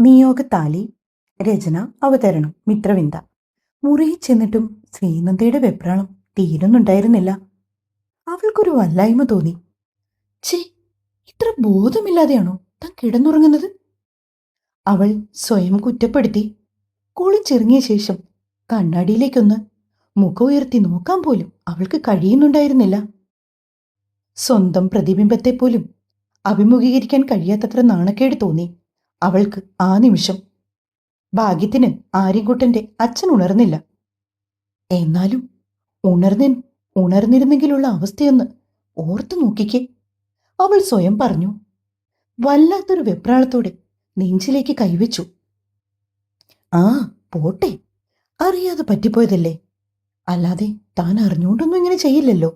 നിയോഗത്താലി. രചന അവതരണം മിത്രവിന്ദ. മുറിയിൽ ചെന്നിട്ടും ശ്രീനന്ദയുടെ വെപ്രാളം തീരുന്നുണ്ടായിരുന്നില്ല. അവൾക്കൊരു വല്ലായ്മ തോന്നി. ഛേ, ഇത്ര ബോധമില്ലാതെയാണോ താൻ കിടന്നുറങ്ങുന്നത്? അവൾ സ്വയം കുറ്റപ്പെടുത്തി. കുളിച്ചിറങ്ങിയ ശേഷം കണ്ണാടിയിലേക്കൊന്ന് മുഖം ഉയർത്തി നോക്കാൻ പോലും അവൾക്ക് കഴിയുന്നുണ്ടായിരുന്നില്ല. സ്വന്തം പ്രതിബിംബത്തെപ്പോലും അഭിമുഖീകരിക്കാൻ കഴിയാത്തത്ര നാണക്കേട് തോന്നി അവൾക്ക് ആ നിമിഷം. ഭാഗ്യത്തിന് ആര്യൻകുട്ടന്റെ അച്ഛൻ ഉണർന്നില്ല. എന്നാലും ഉണർന്നിരുന്നെങ്കിലുള്ള അവസ്ഥയൊന്ന് ഓർത്തു നോക്കിക്കേ, അവൾ സ്വയം പറഞ്ഞു. വല്ലാത്തൊരു വെപ്രാളത്തോടെ നെഞ്ചിലേക്ക് കൈവച്ചു. ആ പോട്ടെ, അറിയാതെ പറ്റിപ്പോയതല്ലേ, അല്ലാതെ താൻ അറിഞ്ഞുകൊണ്ടൊന്നും ഇങ്ങനെ ചെയ്യില്ലല്ലോ.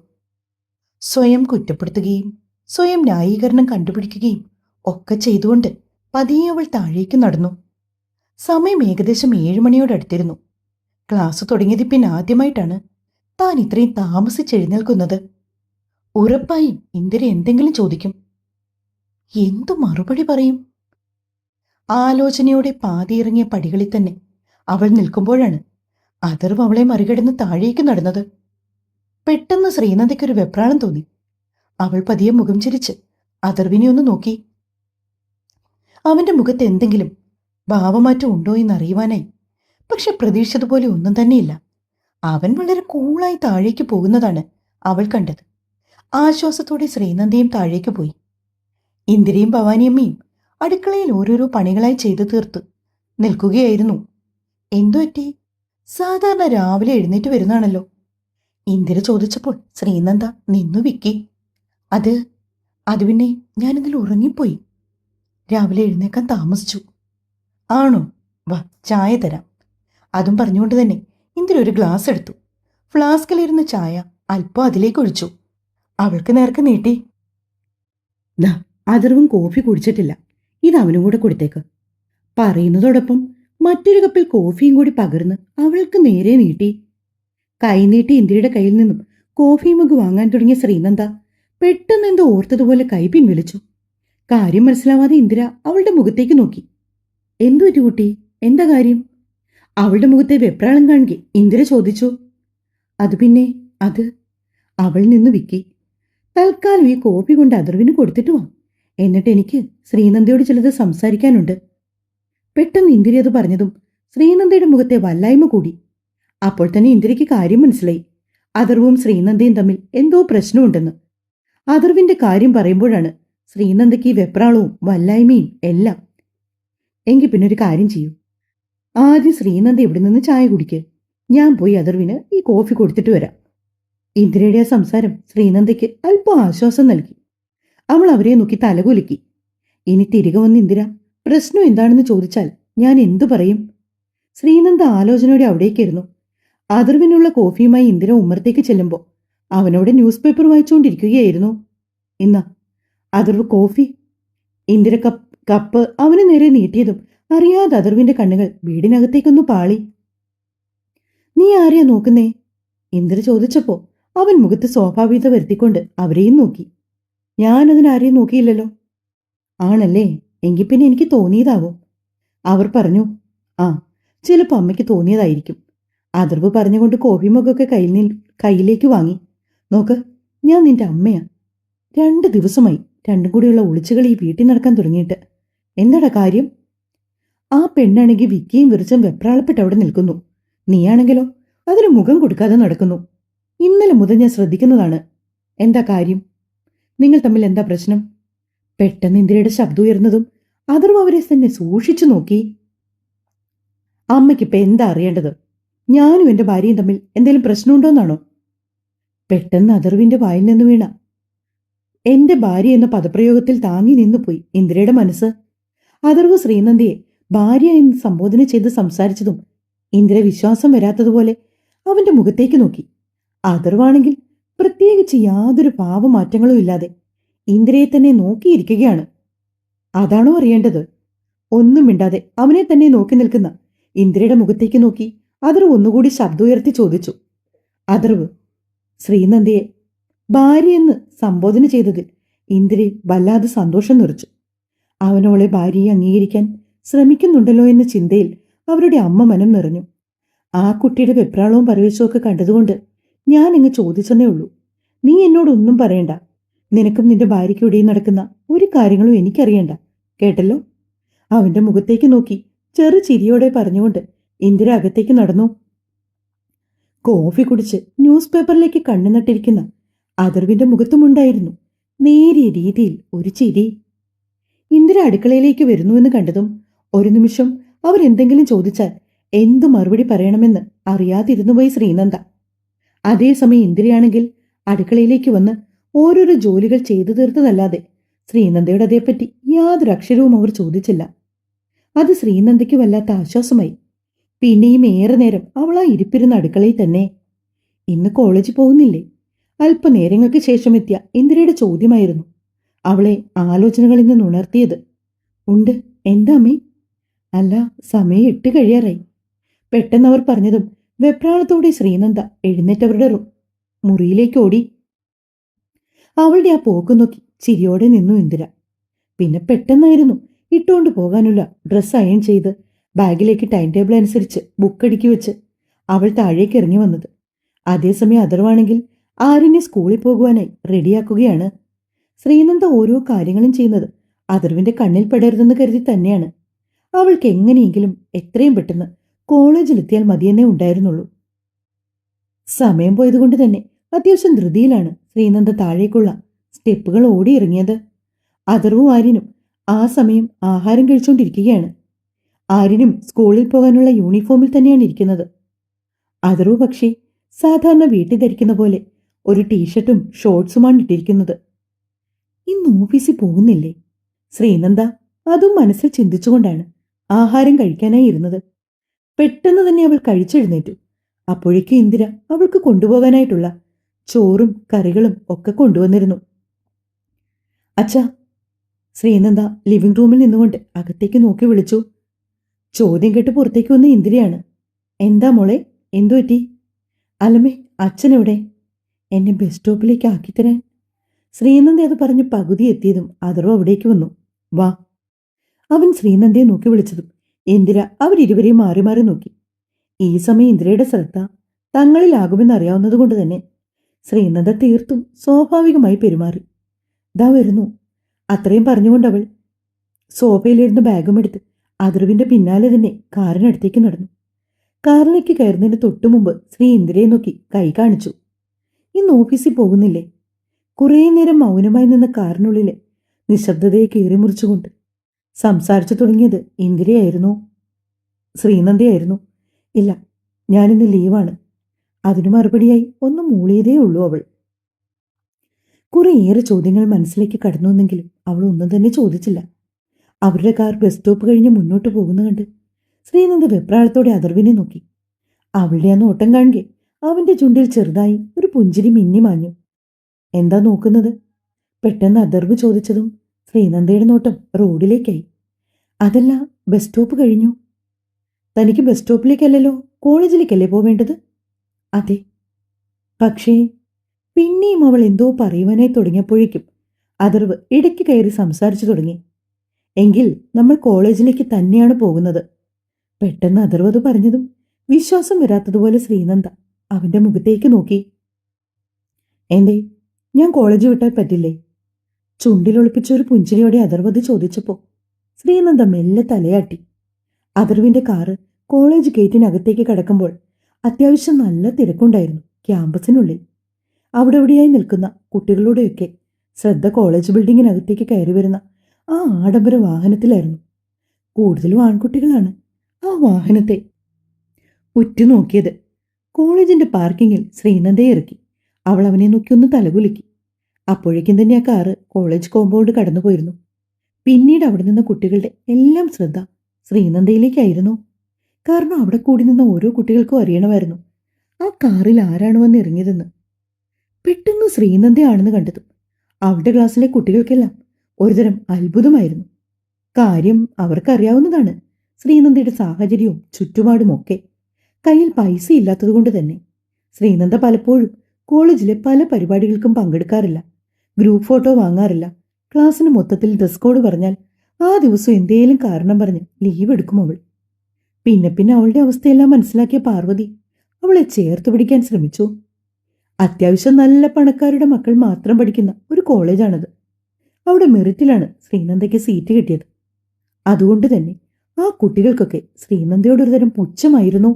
സ്വയം കുറ്റപ്പെടുത്തുകയും സ്വയം ന്യായീകരണം കണ്ടുപിടിക്കുകയും ഒക്കെ ചെയ്തുകൊണ്ട് പതിയെ അവൾ താഴേക്ക് നടന്നു. സമയം ഏകദേശം 7 മണിയോടടുത്തിരുന്നു. ക്ലാസ് തുടങ്ങിയത് പിന്നെ ആദ്യമായിട്ടാണ് താൻ ഇത്രയും താമസിച്ചെഴുന്നേൽക്കുന്നത്. ഉറപ്പായും ഇന്ദിര എന്തെങ്കിലും ചോദിക്കും. എന്തു മറുപടി പറയും? ആലോചനയോടെ പാതിയിറങ്ങിയ പടികളിൽ തന്നെ അവൾ നിൽക്കുമ്പോഴാണ് അഥർവ് അവളെ മറികടന്ന് താഴേക്ക് നടന്നത്. പെട്ടെന്ന് ശ്രീനന്ദയ്ക്കൊരു വെപ്രാളം തോന്നി. അവൾ പതിയെ മുഖം ചിരിച്ച് അഥർവിനെ ഒന്ന് നോക്കി. അവന്റെ മുഖത്ത് എന്തെങ്കിലും ഭാവമാറ്റം ഉണ്ടോ എന്നറിയുവാനായി. പക്ഷെ പ്രതീക്ഷിച്ചതുപോലെ ഒന്നും തന്നെയില്ല. അവൻ വളരെ കൂളായി താഴേക്ക് പോകുന്നതാണ് അവൾ കണ്ടത്. ആശ്വാസത്തോടെ ശ്രീനന്ദയും താഴേക്ക് പോയി. ഇന്ദിരയും ഭവാനിയമ്മയും അടുക്കളയിൽ ഓരോരോ പണികളായി ചെയ്തു തീർത്ത് നിൽക്കുകയായിരുന്നു. എന്തു പറ്റി? സാധാരണ രാവിലെ എഴുന്നേറ്റ് വരുന്നതാണല്ലോ. ഇന്ദിര ചോദിച്ചപ്പോൾ ശ്രീനന്ദ നിന്നു വിക്കി. അത് പിന്നെ ഞാനിതിൽ ഉറങ്ങിപ്പോയി. രാവിലെ എഴുന്നേക്കാൻ താമസിച്ചു. ആണോ? വാ, ചായ തരാം. അതും പറഞ്ഞുകൊണ്ട് തന്നെ ഇന്ദിര ഒരു ഗ്ലാസ് എടുത്തു. ഫ്ലാസ്കിലിരുന്ന ചായ അല്പം അതിലേക്ക് ഒഴിച്ചു. അവൾക്ക് നേർക്ക് നീട്ടി. ദാ, അഥർവും കോഫി കുടിച്ചിട്ടില്ല, ഇത് അവനും കൂടെ കൊടുത്തേക്ക്. പറയുന്നതോടൊപ്പം മറ്റൊരു കപ്പിൽ കോഫിയും കൂടി പകർന്ന് അവൾക്ക് നേരെ നീട്ടി. കൈനീട്ടി ഇന്ദിരയുടെ കയ്യിൽ നിന്നും കോഫി മഗ് വാങ്ങാൻ തുടങ്ങിയ ശ്രീനന്ദ പെട്ടെന്ന് എന്തോ ഓർത്തതുപോലെ കൈ പിൻവലിച്ചു. കാര്യം മനസ്സിലാവാതെ ഇന്ദിര അവളുടെ മുഖത്തേക്ക് നോക്കി. എന്തു പറ്റി കുട്ടി, എന്താ കാര്യം? അവളുടെ മുഖത്തെ വെപ്രാളം കാണുകെ ഇന്ദിര ചോദിച്ചു. അത് അവൾ നിന്ന് വിക്കി. തൽക്കാലം ഈ കോപ്പി കൊണ്ട് അഥർവിന് കൊടുത്തിട്ട് വാ, എന്നിട്ട് എനിക്ക് ശ്രീനന്ദയോട് ചിലത് സംസാരിക്കാനുണ്ട്. പെട്ടെന്ന് ഇന്ദിര അത് പറഞ്ഞതും ശ്രീനന്ദയുടെ മുഖത്തെ വല്ലായ്മ കൂടി. അപ്പോൾ തന്നെ ഇന്ദിരയ്ക്ക് കാര്യം മനസ്സിലായി. അഥർവും ശ്രീനന്ദയും തമ്മിൽ എന്തോ പ്രശ്നമുണ്ടെന്ന്. അഥർവിന്റെ കാര്യം പറയുമ്പോഴാണ് ശ്രീനന്ദയ്ക്ക് ഈ വെപ്രാളവും വല്ലായ്മയും എല്ലാം. എങ്കിൽ പിന്നെ ഒരു കാര്യം ചെയ്യൂ, ആദ്യം ശ്രീനന്ദ ഇവിടെ നിന്ന് ചായ കുടിക്ക്, ഞാൻ പോയി അഥർവിന് ഈ കോഫി കൊടുത്തിട്ട് വരാം. ഇന്ദിരയുടെ ആ സംസാരം ശ്രീനന്ദയ്ക്ക് അല്പം ആശ്വാസം നൽകി. അവൾ അവരെ നോക്കി തലകുലുക്കി. ഇനി തിരികെ വന്ന് ഇന്ദിര പ്രശ്നം എന്താണെന്ന് ചോദിച്ചാൽ ഞാൻ എന്തു പറയും? ശ്രീനന്ദ ആലോചനയോടെ അവിടേക്കായിരുന്നു. അഥർവിനുള്ള കോഫിയുമായി ഇന്ദിര ഉമ്മറത്തേക്ക് ചെല്ലുമ്പോൾ അവനോട് ന്യൂസ് പേപ്പർ വായിച്ചുകൊണ്ടിരിക്കുകയായിരുന്നു. ഇന്ന അഥർവ് കോഫി. ഇന്ദിര കപ്പ് അവന് നേരെ നീട്ടിയതും അറിയാതെ അഥർവിന്റെ കണ്ണുകൾ വീടിനകത്തേക്കൊന്നു പാളി. നീ ആരെയാ നോക്കുന്നേ? ഇന്ദിര ചോദിച്ചപ്പോ അവൻ മുഖത്ത് സ്വാഭാവികത വരുത്തിക്കൊണ്ട് അവരെയും നോക്കി. ഞാനതിനാരെയും നോക്കിയില്ലല്ലോ. ആണല്ലേ, എങ്കിൽ പിന്നെ എനിക്ക് തോന്നിയതാവും. അവർ പറഞ്ഞു. ആ, ചിലപ്പോൾ അമ്മയ്ക്ക് തോന്നിയതായിരിക്കും. അഥർവ് പറഞ്ഞുകൊണ്ട് കോഫി മഗൊക്കെ കയ്യിലേക്ക് വാങ്ങി. നോക്ക്, ഞാൻ നിന്റെ അമ്മയാ. 2 ദിവസമായി രണ്ടും കൂടിയുള്ള ഒളിച്ചുകളി ഈ വീട്ടിൽ നടക്കാൻ തുടങ്ങിയിട്ട്. എന്താടാ കാര്യം? ആ പെണ്ണാണെങ്കിൽ വിക്കിയും വിറിച്ചും വെപ്രാളപ്പെട്ട് അവിടെ നിൽക്കുന്നു. നീയാണെങ്കിലോ അതിന് മുഖം കൊടുക്കാതെ നടക്കുന്നു. ഇന്നലെ മുതൽ ഞാൻ ശ്രദ്ധിക്കുന്നതാണ്. എന്താ കാര്യം? നിങ്ങൾ തമ്മിൽ എന്താ പ്രശ്നം? പെട്ടെന്ന് ഇന്ദിരയുടെ ശബ്ദം ഉയർന്നതും അഥർവ് അവരെ തന്നെ സൂക്ഷിച്ചു നോക്കി. അമ്മയ്ക്കിപ്പോൾ എന്താ അറിയേണ്ടത്? ഞാനും എൻ്റെ ഭാര്യയും തമ്മിൽ എന്തെങ്കിലും പ്രശ്നമുണ്ടോന്നാണോ? പെട്ടെന്ന് അഥർവിന്റെ വായിൽ നിന്ന് വീണ എന്റെ ഭാര്യ എന്ന പദപ്രയോഗത്തിൽ താങ്ങി നിന്നുപോയി ഇന്ദിരയുടെ മനസ്സ്. അഥർവ് ശ്രീനന്ദയെ ഭാര്യ എന്ന് സംബോധന ചെയ്ത് സംസാരിച്ചതും ഇന്ദിര വിശ്വാസം വരാത്തതുപോലെ അവന്റെ മുഖത്തേക്ക് നോക്കി. അഥർവാണെങ്കിൽ പ്രത്യേകിച്ച് യാതൊരു ഭാവമാറ്റങ്ങളും ഇല്ലാതെ ഇന്ദിരയെ തന്നെ നോക്കിയിരിക്കുകയാണ്. അതാണോ അറിയേണ്ടത്? ഒന്നും മിണ്ടാതെ അവനെ തന്നെ നോക്കി നിൽക്കുന്ന ഇന്ദിരയുടെ മുഖത്തേക്ക് നോക്കി അഥർവ് ഒന്നുകൂടി ശബ്ദമുയർത്തി ചോദിച്ചു. അഥർവ് ശ്രീനന്ദയെ ഭാര്യയെന്ന് സംബോധന ചെയ്തതിൽ ഇന്ദിരയിൽ വല്ലാതെ സന്തോഷം നിറച്ചു. അവനോളെ ഭാര്യയെ അംഗീകരിക്കാൻ ശ്രമിക്കുന്നുണ്ടല്ലോ എന്ന ചിന്തയിൽ അവരുടെ അമ്മ മനം നിറഞ്ഞു. ആ കുട്ടിയുടെ വെപ്രാളവും പരവേശവും ഒക്കെ കണ്ടതുകൊണ്ട് ഞാൻ ഇങ്ങ് ചോദിച്ചെന്നേ ഉള്ളൂ. നീ എന്നോടൊന്നും പറയണ്ട. നിനക്കും നിന്റെ ഭാര്യയ്ക്കും ഇടയിൽ നടക്കുന്ന ഒരു കാര്യങ്ങളും എനിക്കറിയണ്ട, കേട്ടല്ലോ? അവന്റെ മുഖത്തേക്ക് നോക്കി ചെറു ചിരിയോടെ പറഞ്ഞുകൊണ്ട് ഇന്ദിര അകത്തേക്ക് നടന്നു. കോഫി കുടിച്ച് ന്യൂസ് പേപ്പറിലേക്ക് കണ്ണു നട്ടിരിക്കുന്ന അഥർവിന്റെ മുഖത്തുമുണ്ടായിരുന്നു നേരിയ രീതിയിൽ ഒരു ചിരി. ഇന്ദിര അടുക്കളയിലേക്ക് വരുന്നുവെന്ന് കണ്ടതും ഒരു നിമിഷം അവർ എന്തെങ്കിലും ചോദിച്ചാൽ എന്തു മറുപടി പറയണമെന്ന് അറിയാതിരുന്നുപോയി ശ്രീനന്ദ. അതേസമയം ഇന്ദിരയാണെങ്കിൽ അടുക്കളയിലേക്ക് വന്ന് ഓരോരോ ജോലികൾ ചെയ്തു തീർത്തതല്ലാതെ ശ്രീനന്ദയുടെ അതേപ്പറ്റി യാതൊരു അക്ഷരവും അവർ ചോദിച്ചില്ല. അത് ശ്രീനന്ദയ്ക്ക് വല്ലാത്ത ആശ്വാസമായി. പിന്നെയും ഏറെ നേരം അവൾ ആ ഇരിപ്പിരുന്ന അടുക്കളയിൽ തന്നെ. ഇന്ന് കോളേജിൽ പോകുന്നില്ലേ? അല്പനേരങ്ങൾക്ക് ശേഷം എത്തിയ ഇന്ദിരയുടെ ചോദ്യമായിരുന്നു അവളെ ആലോചനകളിൽ നിന്ന് ഉണർത്തിയത്. ഉണ്ട്. എന്താ അമ്മേ? അല്ല, സമയം 8 കഴിയാറായി. പെട്ടെന്ന് അവർ പറഞ്ഞതും വെപ്രാളത്തോടെ ശ്രീനന്ദ എഴുന്നേറ്റവരുടെ മുറിയിലേക്ക് ഓടി. അവളുടെ ആ പോക്ക് നോക്കി ചിരിയോടെ നിന്നു ഇന്ദിര. പിന്നെ പെട്ടെന്നായിരുന്നു ഇട്ടുകൊണ്ട് പോകാനുള്ള ഡ്രസ്സ് അയൺ ചെയ്ത് ബാഗിലേക്ക് ടൈം ടേബിൾ അനുസരിച്ച് ബുക്കടുക്കി വെച്ച് അവൾ താഴേക്ക് ഇറങ്ങി വന്നത്. അതേസമയം അഥർവാണെങ്കിൽ ആര്യനെ സ്കൂളിൽ പോകുവാനായി റെഡിയാക്കുകയാണ്. ശ്രീനന്ദ ഓരോ കാര്യങ്ങളും ചെയ്യുന്നത് അഥർവിന്റെ കണ്ണിൽ പെടരുതെന്ന് കരുതി തന്നെയാണ്. അവൾക്ക് എങ്ങനെയെങ്കിലും എത്രയും പെട്ടെന്ന് കോളേജിലെത്തിയാൽ മതിയെന്നേ ഉണ്ടായിരുന്നുള്ളൂ. സമയം പോയതുകൊണ്ട് തന്നെ അത്യാവശ്യം ധൃതിയിലാണ് ശ്രീനന്ദ താഴേക്കുള്ള സ്റ്റെപ്പുകൾ ഓടിയിറങ്ങിയത്. അഥർവും ആര്യനും ആ സമയം ആഹാരം കഴിച്ചുകൊണ്ടിരിക്കുകയാണ്. ആര്യനും സ്കൂളിൽ പോകാനുള്ള യൂണിഫോമിൽ തന്നെയാണ് ഇരിക്കുന്നത്. അഥർവ് പക്ഷേ സാധാരണ വീട്ടിൽ ധരിക്കുന്ന പോലെ ഒരു ടീഷർട്ടും ഷോർട്സുമാണ് ഇട്ടിരിക്കുന്നത്. ഇന്ന് ഓഫീസിൽ പോകുന്നില്ലേ? ശ്രീനന്ദ അതും മനസ്സിൽ ചിന്തിച്ചുകൊണ്ടാണ് ആഹാരം കഴിക്കാനായി ഇരുന്നത്. പെട്ടെന്ന് തന്നെ അവൾ കഴിച്ചെഴുന്നേറ്റു. അപ്പോഴേക്കും ഇന്ദിര അവൾക്ക് കൊണ്ടുപോകാനായിട്ടുള്ള ചോറും കറികളും ഒക്കെ കൊണ്ടുവന്നിരുന്നു. അച്ഛാ, ശ്രീനന്ദ ലിവിംഗ് റൂമിൽ നിന്നുകൊണ്ട് അകത്തേക്ക് നോക്കി വിളിച്ചു. ചോദ്യം കേട്ട് പുറത്തേക്ക് വന്ന ഇന്ദിരയാണ്. എന്താ മോളെ, എന്തു പറ്റി? അലമേ, അച്ഛനെവിടെ? എന്നെ ബസ് സ്റ്റോപ്പിലേക്ക് ആക്കിത്തരാൻ. ശ്രീനന്ദ അത് പറഞ്ഞ് പകുതി എത്തിയതും അഥർവ് അവിടേക്ക് വന്നു. വാ. അവൻ ശ്രീനന്ദയെ നോക്കി വിളിച്ചതും ഇന്ദിര അവരിരുവരെയും മാറി മാറി നോക്കി. ഈ സമയം ഇന്ദിരയുടെ ശ്രദ്ധ തങ്ങളിലാകുമെന്നറിയാവുന്നതുകൊണ്ട് തന്നെ ശ്രീനന്ദ തീർത്തും സ്വാഭാവികമായി പെരുമാറി. ദാ വരുന്നു. അത്രയും പറഞ്ഞുകൊണ്ടവൾ സോഫയിലിരുന്ന് ബാഗും എടുത്ത് അഥർവിന്റെ പിന്നാലെ തന്നെ കാറിനടുത്തേക്ക് നടന്നു. കാറിലേക്ക് കയറുന്നതിന് തൊട്ടു മുമ്പ് ശ്രീ ഇന്ദിരയെ നോക്കി കൈ കാണിച്ചു. ഇന്ന് ഓഫീസിൽ പോകുന്നില്ലേ? കുറേ നേരം മൗനമായി നിന്ന കാറിനുള്ളിലെ നിശബ്ദതയെ കീറിമുറിച്ചുകൊണ്ട് സംസാരിച്ചു തുടങ്ങിയത് ഇന്ദിരയായിരുന്നു. ശ്രീനന്ദയായിരുന്നു. ഇല്ല, ഞാനിന്ന് ലീവാണ്. അതിനു മറുപടിയായി ഒന്ന് മൂളിയതേ ഉള്ളൂ അവൾ. കുറേയേറെ ചോദ്യങ്ങൾ മനസ്സിലേക്ക് കടന്നു വന്നെങ്കിലും അവൾ ഒന്നും തന്നെ ചോദിച്ചില്ല. അവരുടെ കാർ ബസ് സ്റ്റോപ്പ് കഴിഞ്ഞ് മുന്നോട്ട് പോകുന്ന കണ്ട് ശ്രീനന്ദ വെപ്രാളത്തോടെ അഥർവിനെ നോക്കി. അവളുടെ ആ നോട്ടം കാണുകെ അവന്റെ ചുണ്ടിൽ ചെറുതായി ഒരു പുഞ്ചിരി മിന്നി മാഞ്ഞു. എന്താ നോക്കുന്നത്? പെട്ടെന്ന് അഥർവ് ചോദിച്ചതും ശ്രീനന്ദയുടെ നോട്ടം റോഡിലേക്കായി. അതല്ല, ബസ് സ്റ്റോപ്പ് കഴിഞ്ഞു. തനിക്ക് ബസ് സ്റ്റോപ്പിലേക്കല്ലല്ലോ കോളേജിലേക്കല്ലേ പോവേണ്ടത്? അതെ. പക്ഷേ പിന്നെയും അവൾ എന്തോ പറയുവാനായി തുടങ്ങിയപ്പോഴേക്കും അഥർവ് ഇടയ്ക്ക് കയറി സംസാരിച്ചു തുടങ്ങി. എങ്കിൽ നമ്മൾ കോളേജിലേക്ക് തന്നെയാണ് പോകുന്നത്. പെട്ടെന്ന് അഥർവ് അത് പറഞ്ഞതും വിശ്വാസം വരാത്തതുപോലെ ശ്രീനന്ദ അവന്റെ മുഖത്തേക്ക് നോക്കി. എന്തേ, ഞാൻ കോളേജ് വിട്ടാൽ പറ്റില്ലേ? ചുണ്ടിലൊളിപ്പിച്ച ഒരു പുഞ്ചിരിയോടെ അഥർവ് അത് ചോദിച്ചപ്പോൾ ശ്രീനന്ദ മെല്ലെ തലയാട്ടി. അഥർവിന്റെ കാറ് കോളേജ് ഗേറ്റിനകത്തേക്ക് കടക്കുമ്പോൾ അത്യാവശ്യം നല്ല തിരക്കുണ്ടായിരുന്നു ക്യാമ്പസിനുള്ളിൽ. അവിടെ ഇവിടെയായി നിൽക്കുന്ന കുട്ടികളുടെയൊക്കെ ശ്രദ്ധ കോളേജ് ബിൽഡിങ്ങിനകത്തേക്ക് കയറി വരുന്ന ആ ആഡംബര വാഹനത്തിലായിരുന്നു. കൂടുതലും ആൺകുട്ടികളാണ് ആ വാഹനത്തെ ഉറ്റുനോക്കിയത്. കോളേജിന്റെ പാർക്കിങ്ങിൽ ശ്രീനന്ദയെ ഇറക്കി അവൾ അവനെ നോക്കി ഒന്ന് തലകുലുക്കി. അപ്പോഴേക്കും തന്നെ ആ കാറ് കോളേജ് കോമ്പൗണ്ട് കടന്നുപോയിരുന്നു. പിന്നീട് അവിടെ നിന്ന കുട്ടികളുടെ എല്ലാം ശ്രദ്ധ ശ്രീനന്ദയിലേക്കായിരുന്നു. കാരണം അവിടെ കൂടി നിന്ന ഓരോ കുട്ടികൾക്കും അറിയണമായിരുന്നു ആ കാറിൽ ആരാണ് വന്ന് ഇറങ്ങിയതെന്ന്. പെട്ടെന്ന് ശ്രീനന്ദയാണെന്ന് കണ്ടതും അവളുടെ ക്ലാസ്സിലെ കുട്ടികൾക്കെല്ലാം ഒരുതരം അത്ഭുതമായിരുന്നു. കാര്യം അവർക്കറിയാവുന്നതാണ് ശ്രീനന്ദയുടെ സാഹചര്യവും ചുറ്റുപാടുമൊക്കെ. കയ്യിൽ പൈസ ഇല്ലാത്തതുകൊണ്ട് തന്നെ ശ്രീനന്ദ പലപ്പോഴും കോളേജിലെ പല പരിപാടികൾക്കും പങ്കെടുക്കാറില്ല. Group photo വാങ്ങാറില്ല. ക്ലാസ്സിന് മൊത്തത്തിൽ ഡ്രസ് കോഡ് പറഞ്ഞാൽ ആ ദിവസം എന്തേലും കാരണം പറഞ്ഞ് ലീവ് എടുക്കും അവൾ. പിന്നെ പിന്നെ അവളുടെ അവസ്ഥയെല്ലാം മനസ്സിലാക്കിയ പാർവതി അവളെ ചേർത്ത് പിടിക്കാൻ ശ്രമിച്ചു. അത്യാവശ്യം നല്ല പണക്കാരുടെ മക്കൾ മാത്രം പഠിക്കുന്ന ഒരു കോളേജാണത്. അവിടെ മെറിറ്റിലാണ് ശ്രീനന്ദയ്ക്ക് സീറ്റ് കിട്ടിയത്. അതുകൊണ്ട് തന്നെ ആ കുട്ടികൾക്കൊക്കെ ശ്രീനന്ദയോടൊരു തരം പുച്ഛമായിരുന്നു.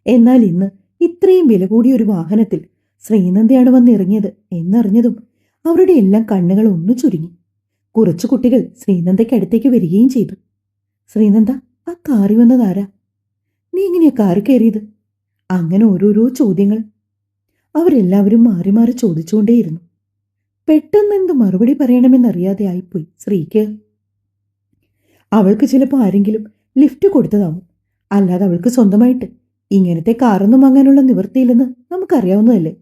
എന്നാൽ ഇന്ന് ഇത്രയും വില കൂടിയ ഒരു വാഹനത്തിൽ ശ്രീനന്ദയാണ് വന്നിറങ്ങിയത് എന്നറിഞ്ഞതും അവരുടെ എല്ലാം കണ്ണുകൾ ഒന്നു ചുരുങ്ങി. കുറച്ചു കുട്ടികൾ ശ്രീനന്ദയ്ക്ക് അടുത്തേക്ക് വരികയും ചെയ്തു. ശ്രീനന്ദ, ആ കാറി വന്നതാരാ? നീ എങ്ങനെയാ കാറി കയറിയത്? അങ്ങനെ ഓരോരോ ചോദ്യങ്ങൾ അവരെല്ലാവരും മാറി മാറി ചോദിച്ചുകൊണ്ടേയിരുന്നു. പെട്ടെന്ന് എന്ത് മറുപടി പറയണമെന്നറിയാതെ ആയിപ്പോയി ശ്രീക്ക്. അവൾക്ക് ചിലപ്പോൾ ആരെങ്കിലും ലിഫ്റ്റ് കൊടുത്തതാവും. അല്ലാതെ അവൾക്ക് സ്വന്തമായിട്ട് ഇങ്ങനത്തെ കാറൊന്നും വാങ്ങാനുള്ള നിവൃത്തിയില്ലെന്ന് നമുക്കറിയാവുന്നതല്ലേ.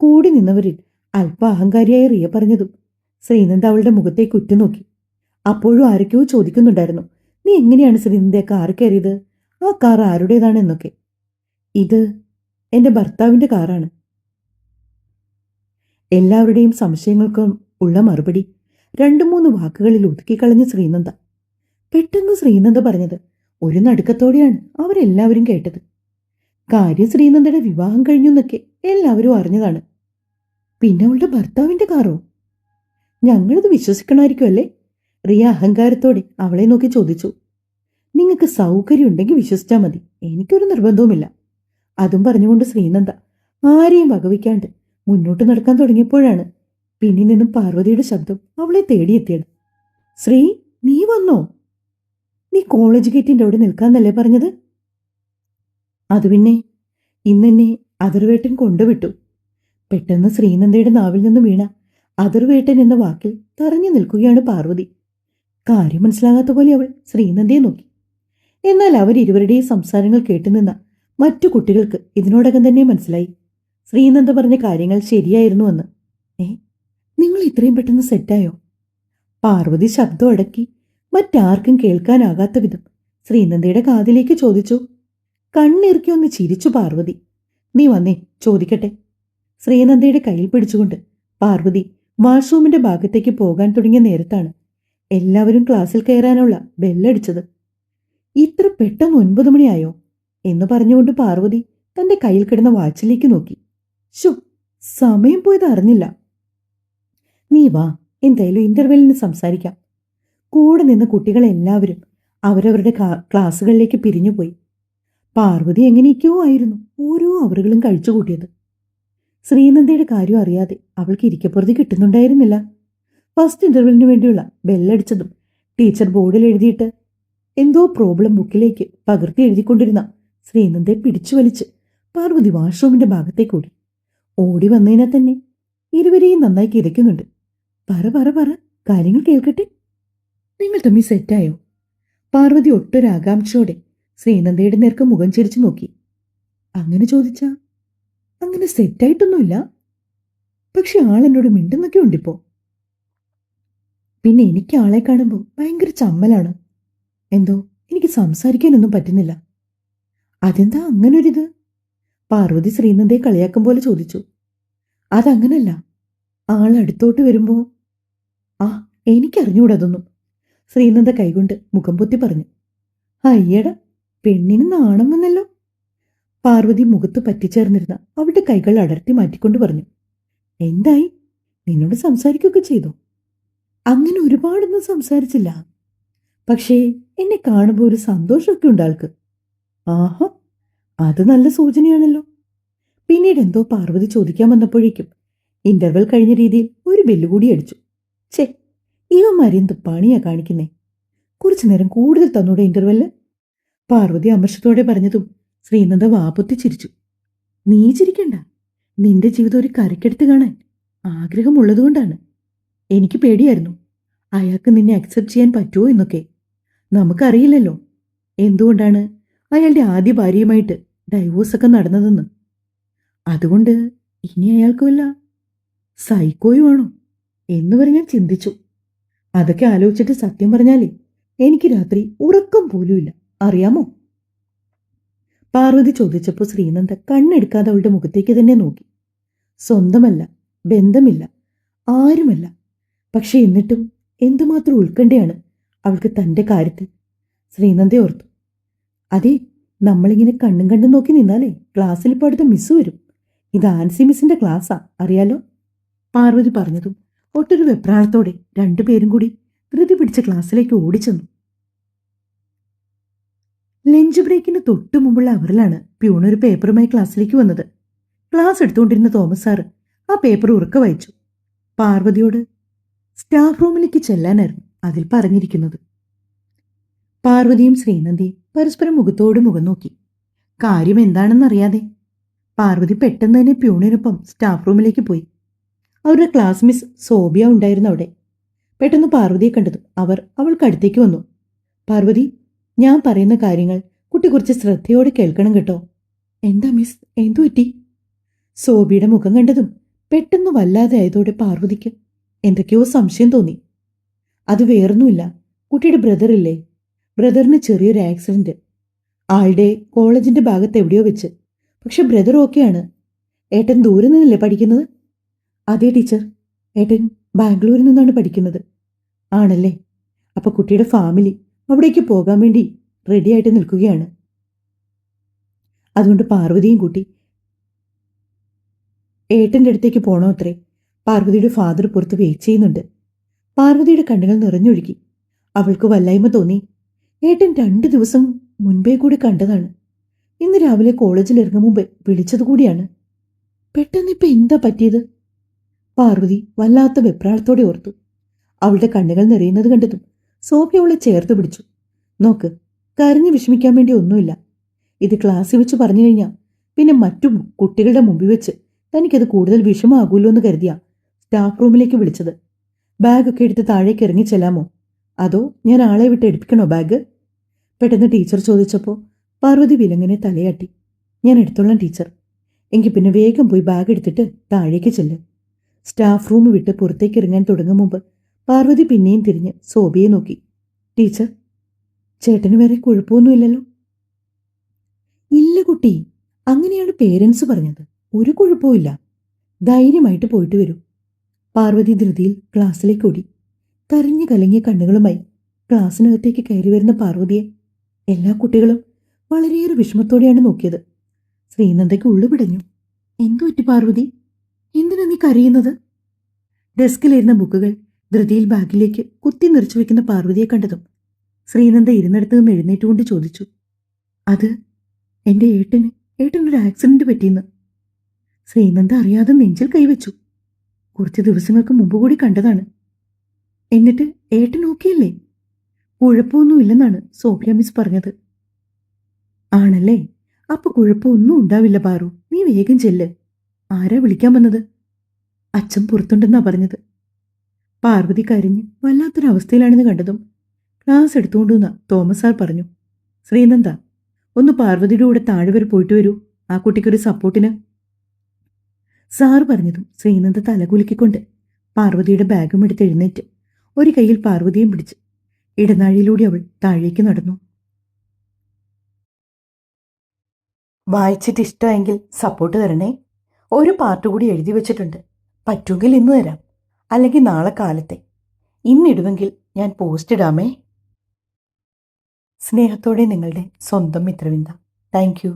കൂടി നിന്നവരിൽ അല്പ അഹങ്കാരിയായ റിയ പറഞ്ഞതും ശ്രീനന്ദ അവളുടെ മുഖത്തേക്ക് ഉറ്റുനോക്കി. അപ്പോഴും ആരൊക്കെയോ ചോദിക്കുന്നുണ്ടായിരുന്നു, നീ എങ്ങനെയാണ് ശ്രീനന്ദയെ കാർ കയറിയത്? ആ കാർ ആരുടേതാണ് എന്നൊക്കെ. ഇത് എൻ്റെ ഭർത്താവിൻ്റെ കാറാണ്. എല്ലാവരുടെയും സംശയങ്ങൾക്കും ഉള്ള മറുപടി 2-3 വാക്കുകളിൽ ഒതുക്കിക്കളഞ്ഞ ശ്രീനന്ദ. പെട്ടെന്ന് ശ്രീനന്ദ പറഞ്ഞത് ഒരു നടുക്കത്തോടെയാണ് അവരെല്ലാവരും കേട്ടത്. കാര്യം ശ്രീനന്ദയുടെ വിവാഹം കഴിഞ്ഞു എന്നൊക്കെ എല്ലാവരും അറിഞ്ഞതാണ്. പിന്നെ അവളുടെ ഭർത്താവിൻ്റെ കാറോ? ഞങ്ങളിത് വിശ്വസിക്കണമായിരിക്കും അല്ലേ? റിയ അഹങ്കാരത്തോടെ അവളെ നോക്കി ചോദിച്ചു. നിങ്ങൾക്ക് സൗകര്യം ഉണ്ടെങ്കിൽ വിശ്വസിച്ചാൽ മതി, എനിക്കൊരു നിർബന്ധവുമില്ല. അതും പറഞ്ഞുകൊണ്ട് ശ്രീനന്ദ ആരെയും വകവയ്ക്കാണ്ട് മുന്നോട്ട് നടക്കാൻ തുടങ്ങിയപ്പോഴാണ് പിന്നിൽ നിന്നും പാർവതിയുടെ ശബ്ദം അവളെ തേടിയെത്തിയത്. ശ്രീ, നീ വന്നോ? നീ കോളേജ് ഗേറ്റിൻ്റെ അവിടെ നിൽക്കാന്നല്ലേ പറഞ്ഞത്? അത് പിന്നെ ഇന്നെന്നെ അതിർവേട്ടൻ കൊണ്ടുവിട്ടു. പെട്ടെന്ന് ശ്രീനന്ദയുടെ നാവിൽ നിന്ന് വീണ അതിർവേട്ടൻ എന്ന വാക്കിൽ തറഞ്ഞു നിൽക്കുകയാണ് പാർവതി. കാര്യം മനസ്സിലാകാത്ത പോലെ അവൾ ശ്രീനന്ദയെ നോക്കി. എന്നാൽ അവരിരുവരുടെയും സംസാരങ്ങൾ കേട്ടുനിന്ന മറ്റു കുട്ടികൾക്ക് ഇതിനോടകം തന്നെ മനസ്സിലായി ശ്രീനന്ദ പറഞ്ഞ കാര്യങ്ങൾ ശരിയായിരുന്നുവെന്ന്. നിങ്ങൾ ഇത്രയും പെട്ടെന്ന് സെറ്റായോ? പാർവതി ശബ്ദം അടക്കി മറ്റാർക്കും കേൾക്കാനാകാത്ത വിധം ശ്രീനന്ദയുടെ കാതിലേക്ക് ചോദിച്ചു. കണ്ണിറുക്കി ഒന്ന് ചിരിച്ചു പാർവതി. നീ വന്നേ, ചോദിക്കട്ടെ. ശ്രീനന്ദയുടെ കയ്യിൽ പിടിച്ചുകൊണ്ട് പാർവതി വാഷ്റൂമിന്റെ ഭാഗത്തേക്ക് പോകാൻ തുടങ്ങിയ നേരത്താണ് എല്ലാവരും ക്ലാസ്സിൽ കയറാനുള്ള ബെല്ലടിച്ചത്. ഇത്ര പെട്ടെന്ന് 9 മണിയായോ എന്ന് പറഞ്ഞുകൊണ്ട് പാർവതി തന്റെ കയ്യിൽ കിടന്ന വാച്ചിലേക്ക് നോക്കി. ശോ, സമയം പോയത് അറിഞ്ഞില്ല. നീ വാ, എന്തായാലും ഇന്റർവെല്ലിന് സംസാരിക്കാം. കൂടെ നിന്ന കുട്ടികളെല്ലാവരും അവരവരുടെ ക്ലാസ്സുകളിലേക്ക് പിരിഞ്ഞുപോയി. പാർവതി എങ്ങനെയൊക്കെയോ ആയിരുന്നു ഓരോ അവറുകളും കഴിച്ചുകൂട്ടിയത്. ശ്രീനന്ദയുടെ കാര്യം അറിയാതെ അവൾക്ക് ഇരിക്കപ്പുറത്ത് കിട്ടുന്നുണ്ടായിരുന്നില്ല. ഫസ്റ്റ് ഇന്റർവെല്ലിന് വേണ്ടിയുള്ള ബെല്ലടിച്ചതും ടീച്ചർ ബോർഡിൽ എഴുതിയിട്ട് എന്തോ പ്രോബ്ലം ബുക്കിലേക്ക് പകർത്തി എഴുതിക്കൊണ്ടിരുന്ന ശ്രീനന്ദയെ പിടിച്ചു വലിച്ച് പാർവതി വാഷ്റൂമിന്റെ ഭാഗത്തേക്ക് ഓടി. ഓടി വന്നതിനാൽ തന്നെ ഇരുവരെയും നന്നായി കിതയ്ക്കുന്നുണ്ട്. പറ പറ പറ, കാര്യങ്ങൾ കേൾക്കട്ടെ. നിങ്ങൾ തമ്മി സെറ്റായോ? പാർവതി ഒട്ടൊരാകാംക്ഷയോടെ ശ്രീനന്ദയുടെ നേർക്ക് മുഖം ചിരിച്ചു നോക്കി. അങ്ങനെ ചോദിച്ചാ അങ്ങനെ സെറ്റായിട്ടൊന്നുമില്ല. പക്ഷെ ആളെന്നോട് മിണ്ടുന്നൊക്കെ ഉണ്ടിപ്പോ. പിന്നെ എനിക്ക് ആളെ കാണുമ്പോൾ ഭയങ്കര ചമ്മലാണ്. എന്തോ എനിക്ക് സംസാരിക്കാനൊന്നും പറ്റുന്നില്ല. അതെന്താ അങ്ങനൊരിത്? പാർവതി ശ്രീനന്ദയെ കളിയാക്കും പോലെ ചോദിച്ചു. അതങ്ങനല്ല, ആളടുത്തോട്ട് വരുമ്പോ എനിക്കറിഞ്ഞൂടതൊന്നും. ശ്രീനന്ദ കൈകൊണ്ട് മുഖം പൊത്തി പറഞ്ഞു. അയ്യട, പെണ്ണിന് നാണം വന്നല്ലോ. പാർവതി മുഖത്ത് പറ്റിച്ചേർന്നിരുന്ന അവളുടെ കൈകൾ അടർത്തി മാറ്റിക്കൊണ്ട് പറഞ്ഞു. എന്തായി? നിന്നോട് സംസാരിക്കുകയൊക്കെ ചെയ്തോ? അങ്ങനെ ഒരുപാടൊന്നും സംസാരിച്ചില്ല. പക്ഷേ എന്നെ കാണുമ്പോൾ ഒരു സന്തോഷമൊക്കെ ഉണ്ട് ആൾക്ക്. ആഹാ, അത് നല്ല സൂചനയാണല്ലോ. പിന്നീട് എന്തോ പാർവതി ചോദിക്കാൻ വന്നപ്പോഴേക്കും ഇന്റർവെൽ കഴിഞ്ഞ രീതിയിൽ ഒരു ബെല്ലുകൂടി അടിച്ചു. ഛേ, ഇവന്മാരെന്ത് പണിയാ കാണിക്കുന്നേ? കുറച്ചു നേരം കൂടുതൽ തന്നൂടെ ഇന്റർവെല്ല്? പാർവതി അമർഷത്തോടെ പറഞ്ഞതും ശ്രീനന്ദ വാപൊത്തി ചിരിച്ചു. നീ ചിരിക്കണ്ട. നിന്റെ ജീവിതം ഒരു കരക്കെടുത്ത് കാണാൻ ആഗ്രഹമുള്ളതുകൊണ്ടാണ്. എനിക്ക് പേടിയായിരുന്നു അയാൾക്ക് നിന്നെ അക്സെപ്റ്റ് ചെയ്യാൻ പറ്റുമോ എന്നൊക്കെ. നമുക്കറിയില്ലല്ലോ എന്തുകൊണ്ടാണ് അയാളുടെ ആദ്യ ഭാര്യയുമായിട്ട് ഡൈവോഴ്സൊക്കെ നടന്നതെന്ന്. അതുകൊണ്ട് ഇനി അയാൾക്ക് വല്ല സൈക്കോയുമാണോ എന്ന് വരെ ഞാൻ ചിന്തിച്ചു. അതൊക്കെ ആലോചിച്ചിട്ട് സത്യം പറഞ്ഞാലേ എനിക്ക് രാത്രി ഉറക്കം പോലുമില്ല, അറിയാമോ? പാർവതി ചോദിച്ചപ്പോൾ ശ്രീനന്ദ കണ്ണെടുക്കാതെ അവളുടെ മുഖത്തേക്ക് തന്നെ നോക്കി. സ്വന്തമല്ല, ബന്ധമില്ല, ആരുമല്ല. പക്ഷെ എന്നിട്ടും എന്തുമാത്രം ഉത്കണ്ഠയാണ് അവൾക്ക് തൻ്റെ കാര്യത്തിൽ. ശ്രീനന്ദ ഓർത്തു. അതെ, നമ്മളിങ്ങനെ കണ്ണും കണ്ടും നോക്കി നിന്നാലേ ക്ലാസ്സിൽ ഇപ്പോൾ അടുത്ത മിസ് വരും. ഇത് ആൻസി മിസ്സിന്റെ ക്ലാസ്സാ, അറിയാലോ. പാർവതി പറഞ്ഞതും ഒട്ടൊരു വെപ്രാളത്തോടെ രണ്ടുപേരും കൂടി ധൃതി പിടിച്ച് ക്ലാസ്സിലേക്ക് ഓടിച്ചെന്നു. ലഞ്ച് ബ്രേക്കിന് തൊട്ടു മുമ്പുള്ള അവറിലാണ് പ്യൂണൊരു പേപ്പറുമായി ക്ലാസ്സിലേക്ക് വന്നത്. ക്ലാസ് എടുത്തുകൊണ്ടിരുന്ന തോമസ് സാറ് ആ പേപ്പർ ഉറക്കെ വായിച്ചു. പാർവതിയോട് സ്റ്റാഫ് റൂമിലേക്ക് ചെല്ലാനായിരുന്നു അതിൽ പറഞ്ഞിരിക്കുന്നത്. പാർവതിയും ശ്രീനന്ദിയും പരസ്പരം മുഖത്തോട് മുഖം നോക്കി. കാര്യം എന്താണെന്നറിയാതെ പാർവതി പെട്ടെന്ന് തന്നെ പ്യൂണിനൊപ്പം സ്റ്റാഫ് റൂമിലേക്ക് പോയി. അവരുടെ ക്ലാസ് മിസ് സോബിയ ഉണ്ടായിരുന്നു അവിടെ. പെട്ടെന്ന് പാർവതിയെ കണ്ടതും അവൾക്കടുത്തേക്ക് വന്നു. പാർവതി, ഞാൻ പറയുന്ന കാര്യങ്ങൾ കുട്ടി കുറച്ച് ശ്രദ്ധയോടെ കേൾക്കണം കേട്ടോ. എന്താ മിസ്, എന്തു പറ്റി? സോബിയുടെ മുഖം കണ്ടതും പെട്ടെന്ന് വല്ലാതെ ആയതോടെ പാർവതിക്ക് എന്തൊക്കെയോ സംശയം തോന്നി. അത് വേറൊന്നുമില്ല, കുട്ടിയുടെ ബ്രദറില്ലേ, ബ്രദറിന് ചെറിയൊരു ആക്സിഡന്റ്. ആളുടെ കോളേജിന്റെ ഭാഗത്ത് എവിടെയോ വെച്ച്. പക്ഷെ ബ്രദർ ഓക്കെയാണ്. ഏട്ടൻ ദൂരെ നിന്നല്ലേ പഠിക്കുന്നത്? അതെ ടീച്ചർ, ഏട്ടൻ ബാംഗ്ലൂരിൽ നിന്നാണ് പഠിക്കുന്നത്. ആണല്ലേ, അപ്പൊ കുട്ടിയുടെ ഫാമിലി അവിടേക്ക് പോകാൻ വേണ്ടി റെഡിയായിട്ട് നിൽക്കുകയാണ്. അതുകൊണ്ട് പാർവതിയും കൂട്ടി ഏട്ടൻ്റെ അടുത്തേക്ക് പോണോ അത്രേ. പാർവതിയുടെ ഫാദർ പുറത്ത് വെയിറ്റ് ചെയ്യുന്നുണ്ട്. പാർവതിയുടെ കണ്ണുകൾ നിറഞ്ഞൊഴുകി. അവൾക്ക് വല്ലായ്മ തോന്നി. ഏട്ടൻ 2 ദിവസം മുൻപേ കൂടി കണ്ടതാണ്. ഇന്ന് രാവിലെ കോളേജിൽ ഇറങ്ങും മുമ്പ് വിളിച്ചതുകൂടിയാണ്. പെട്ടെന്നിപ്പോൾ എന്താ പറ്റിയത്? പാർവതി വല്ലാത്ത വെപ്രാളത്തോടെ ഓർത്തു. അവളുടെ കണ്ണുകൾ നിറയുന്നത് കണ്ടതും സോഫി അവളെ ചേർത്ത് പിടിച്ചു. നോക്ക്, കരഞ്ഞു വിഷമിക്കാൻ വേണ്ടി ഒന്നുമില്ല. ഇത് ക്ലാസ്സിൽ വെച്ച് പറഞ്ഞു കഴിഞ്ഞാൽ പിന്നെ മറ്റു കുട്ടികളുടെ മുമ്പിൽ വെച്ച് തനിക്കത് കൂടുതൽ വിഷമാകൂല്ലോ എന്ന് കരുതിയാ സ്റ്റാഫ് റൂമിലേക്ക് വിളിച്ചത്. ബാഗൊക്കെ എടുത്ത് താഴേക്ക് ഇറങ്ങി ചെല്ലാമോ, അതോ ഞാൻ ആളെ വിട്ട് എടുപ്പിക്കണോ ബാഗ്? പെട്ടെന്ന് ടീച്ചർ ചോദിച്ചപ്പോൾ പാർവതി വിലങ്ങനെ തലയാട്ടി. ഞാൻ എടുത്തോളാം ടീച്ചർ. എങ്കിൽ പിന്നെ വേഗം പോയി ബാഗ് എടുത്തിട്ട് താഴേക്ക് ചെല്ല്. സ്റ്റാഫ് റൂം വിട്ട് പുറത്തേക്ക് ഇറങ്ങാൻ തുടങ്ങും മുമ്പ് പാർവതി പിന്നെയും തിരിഞ്ഞ് സോബിയെ നോക്കി. ടീച്ചർ, ചേട്ടന് വേറെ കുഴപ്പമൊന്നുമില്ലല്ലോ? ഇല്ല കുട്ടി, അങ്ങനെയാണ് പേരൻസ് പറഞ്ഞത്. ഒരു കുഴപ്പവുമില്ല. ധൈര്യമായിട്ട് പോയിട്ട് വരൂ. പാർവതി ധൃതിയിൽ ക്ലാസ്സിലേക്ക് ഓടി. കരഞ്ഞു കലങ്ങിയ കണ്ണുകളുമായി ക്ലാസ്സിനകത്തേക്ക് കയറി വരുന്ന പാർവതിയെ എല്ലാ കുട്ടികളും വളരെയേറെ വിഷമത്തോടെയാണ് നോക്കിയത്. ശ്രീനന്ദയ്ക്ക് ഉള്ളുപിടഞ്ഞു. എന്തു പറ്റി പാർവതി? എന്തിനാ നീ കരയുന്നത്? ഡെസ്കിലിരുന്ന ബുക്കുകൾ ധൃതിയിൽ ബാഗിലേക്ക് കുത്തി നിറച്ചു വെക്കുന്ന പാർവതിയെ കണ്ടതും ശ്രീനന്ദ ഇരുന്നിടത്ത് നിന്ന് എഴുന്നേറ്റുകൊണ്ട് ചോദിച്ചു. അത് എൻ്റെ ഏട്ടനൊരു ആക്സിഡന്റ് പറ്റിയെന്ന്. ശ്രീനന്ദ അറിയാതെ നെഞ്ചിൽ കൈവച്ചു. കുറച്ച് ദിവസങ്ങൾക്ക് മുമ്പ് കൂടി കണ്ടതാണ്. എന്നിട്ട് ഏട്ടൻ ഓക്കെയല്ലേ? കുഴപ്പമൊന്നുമില്ലെന്നാണ് സോഫിയ മിസ് പറഞ്ഞത്. ആണല്ലേ, അപ്പൊ കുഴപ്പമൊന്നും ഉണ്ടാവില്ല പാറു. നീ വേഗം ചെല്ല്. ആരാ വിളിക്കാൻ വന്നത്? അച്ഛൻ പുറത്തുണ്ടെന്നാ പറഞ്ഞത്. പാർവതി കരഞ്ഞ് വല്ലാത്തൊരവസ്ഥയിലാണെന്ന് കണ്ടതും ക്ലാസ് എടുത്തുകൊണ്ടുവന്ന തോമസ് സാർ പറഞ്ഞു. ശ്രീനന്ദ, ഒന്ന് പാർവതിയുടെ കൂടെ താഴെ വരെ പോയിട്ട് വരൂ, ആ കുട്ടിക്കൊരു സപ്പോർട്ടിന്. സാർ പറഞ്ഞതും ശ്രീനന്ദ തലകുലുക്കിക്കൊണ്ട് പാർവതിയുടെ ബാഗും എടുത്ത് എഴുന്നേറ്റ് ഒരു കൈയിൽ പാർവതിയും പിടിച്ച് ഇടനാഴിയിലൂടെ അവൾ താഴേക്ക് നടന്നു. വായിച്ചിട്ട് ഇഷ്ടമെങ്കിൽ സപ്പോർട്ട് തരണേ. ഒരു പാർട്ട് കൂടി എഴുതി വെച്ചിട്ടുണ്ട്. പറ്റുമെങ്കിൽ ഇന്ന് തരാം, അല്ലെങ്കിൽ നാളെ കാലത്തെ. ഇന്നിടുമെങ്കിൽ ഞാൻ പോസ്റ്റ് ഇടാമേ. സ്നേഹത്തോടെ നിങ്ങളുടെ സ്വന്തം മിത്രവിന്ദ. Thank you.